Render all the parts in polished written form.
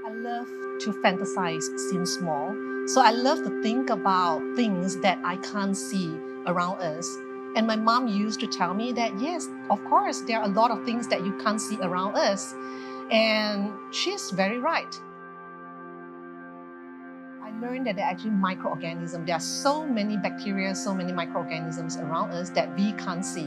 I love to fantasize since small. So I love to think about things that I can't see around us. And my mom used to tell me that, yes, of course, there are a lot of things that you can't see around us. And she's very right. I learned that there are actually microorganisms. There are so many bacteria, so many microorganisms around us that we can't see.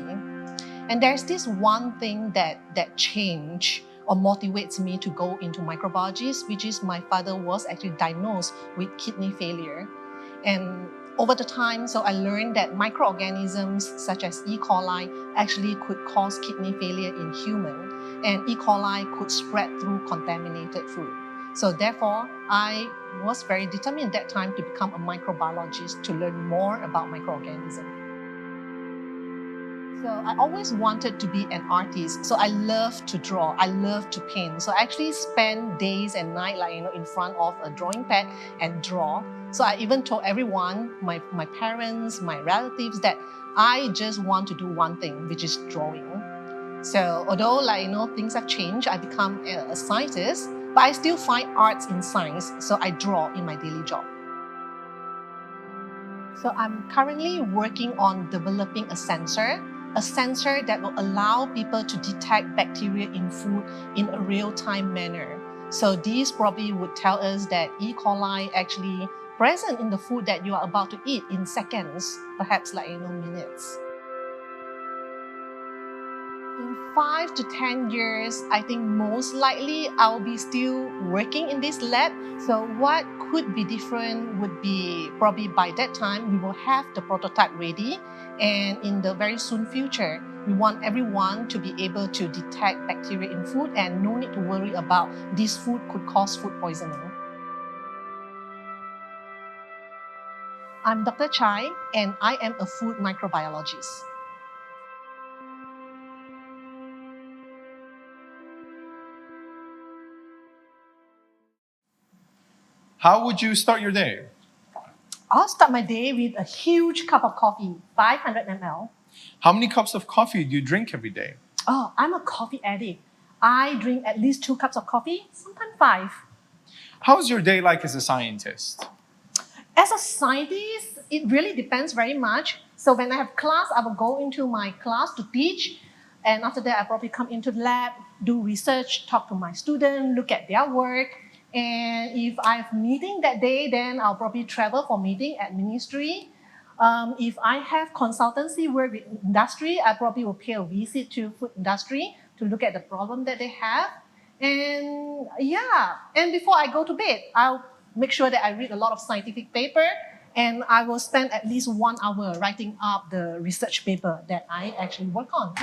And there's this one thing that changed or motivates me to go into microbiology, which is my father was actually diagnosed with kidney failure. And over the time, so I learned that microorganisms such as E. coli actually could cause kidney failure in human, and E. coli could spread through contaminated food. So therefore, I was very determined at that time to become a microbiologist to learn more about microorganisms. So I always wanted to be an artist. So I love to draw. I love to paint. So I actually spend days and nights, in front of a drawing pad and draw. So I even told everyone, my parents, my relatives, that I just want to do one thing, which is drawing. So although things have changed, I become a scientist, but I still find arts in science. So I draw in my daily job. So I'm currently working on developing a sensor that will allow people to detect bacteria in food in a real-time manner. So these probably would tell us that E. coli actually present in the food that you are about to eat in seconds, perhaps minutes. In 5 to 10 years, I think most likely I'll be still working in this lab. So what could be different would be probably by that time we will have the prototype ready, and in the very soon future, we want everyone to be able to detect bacteria in food and no need to worry about this food could cause food poisoning. I'm Dr. Chai, and I am a food microbiologist. How would you start your day? I'll start my day with a huge cup of coffee, 500 ml. How many cups of coffee do you drink every day? Oh, I'm a coffee addict. I drink at least 2 cups of coffee, sometimes 5. How's your day like as a scientist? As a scientist, it really depends very much. So when I have class, I will go into my class to teach. And after that, I probably come into the lab, do research, talk to my students, look at their work. And if I have meeting that day, then I'll probably travel for meeting at ministry. If I have consultancy work with industry, I probably will pay a visit to food industry to look at the problem that they have. And and before I go to bed, I'll make sure that I read a lot of scientific paper, and I will spend at least 1 hour writing up the research paper that I actually work on.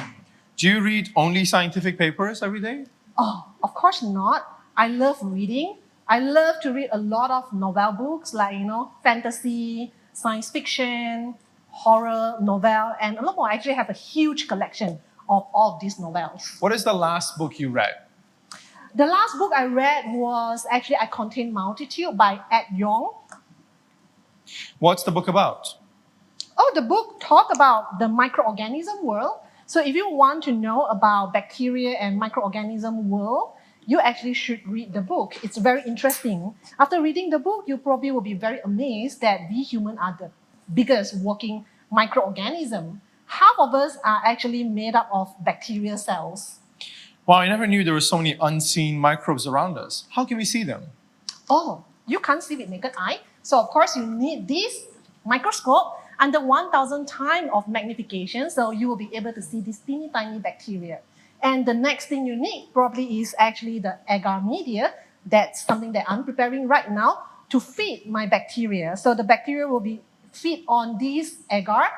Do you read only scientific papers every day? Oh, of course not. I love reading. I love to read a lot of novel books like, fantasy, science fiction, horror, novel, and a lot more. I actually have a huge collection of all of these novels. What is the last book you read? The last book I read was actually I Contain Multitude by Ed Yong. What's the book about? Oh, the book talk about the microorganism world. So if you want to know about bacteria and microorganism world, you actually should read the book. It's very interesting. After reading the book, you probably will be very amazed that we humans are the biggest working microorganism. Half of us are actually made up of bacterial cells. Wow, I never knew there were so many unseen microbes around us. How can we see them? Oh, you can't see with naked eye. So of course you need this microscope under 1,000 times of magnification, so you will be able to see these teeny tiny bacteria. And the next thing you need probably is actually the agar media. That's something that I'm preparing right now to feed my bacteria. So the bacteria will be feed on this agar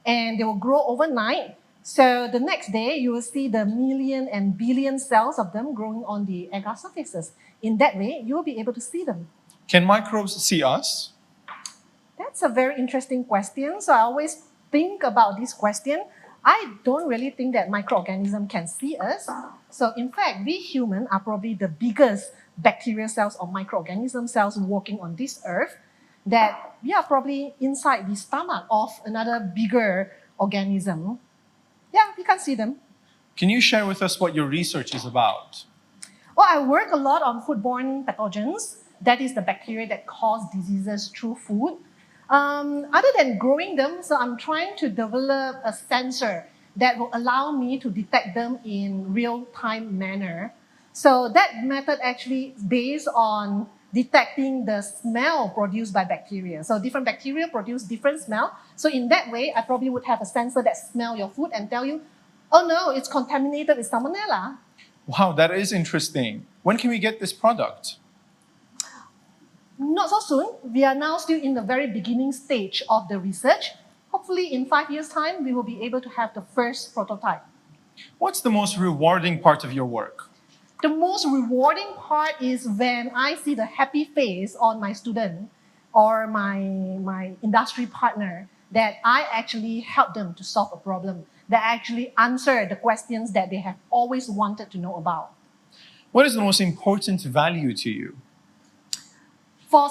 and they will grow overnight. So the next day you will see the million and billion cells of them growing on the agar surfaces. In that way, you will be able to see them. Can microbes see us? That's a very interesting question. So I always think about this question. I don't really think that microorganisms can see us. So in fact, we humans are probably the biggest bacterial cells or microorganism cells walking on this earth, that we are probably inside the stomach of another bigger organism. Yeah, we can see them. Can you share with us what your research is about? Well, I work a lot on foodborne pathogens. That is the bacteria that cause diseases through food. Other than growing them, so I'm trying to develop a sensor that will allow me to detect them in real-time manner. So that method actually is based on detecting the smell produced by bacteria. So different bacteria produce different smell. So in that way, I probably would have a sensor that smell your food and tell you, oh no, it's contaminated with salmonella. Wow, that is interesting. When can we get this product? Not so soon. We are now still in the very beginning stage of the research. Hopefully in 5 years' time, we will be able to have the first prototype. What's the most rewarding part of your work? The most rewarding part is when I see the happy face on my student or my industry partner that I actually help them to solve a problem, that I actually answer the questions that they have always wanted to know about. What is the most important value to you? For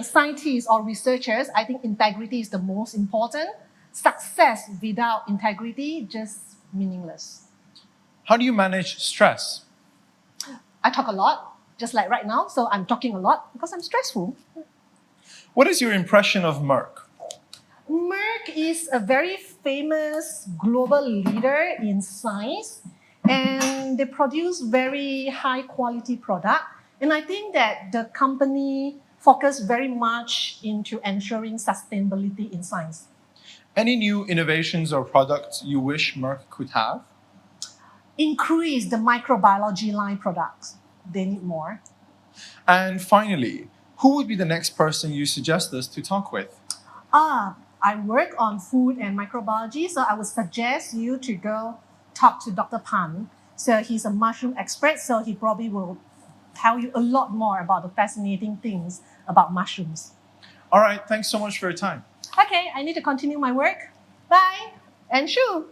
scientists or researchers, I think integrity is the most important. Success without integrity just meaningless. How do you manage stress? I talk a lot, just like right now, so I'm talking a lot because I'm stressful. What is your impression of Merck? Merck is a very famous global leader in science, and they produce very high quality product. And I think that the company focus very much into ensuring sustainability in science. Any new innovations or products you wish Merck could have? Increase the microbiology line products. They need more. And finally, who would be the next person you suggest us to talk with? I work on food and microbiology, so I would suggest you to go talk to Dr. Pan. So he's a mushroom expert, so he probably will tell you a lot more about the fascinating things about mushrooms. All right, thanks so much for your time. Okay, I need to continue my work. Bye and shoo!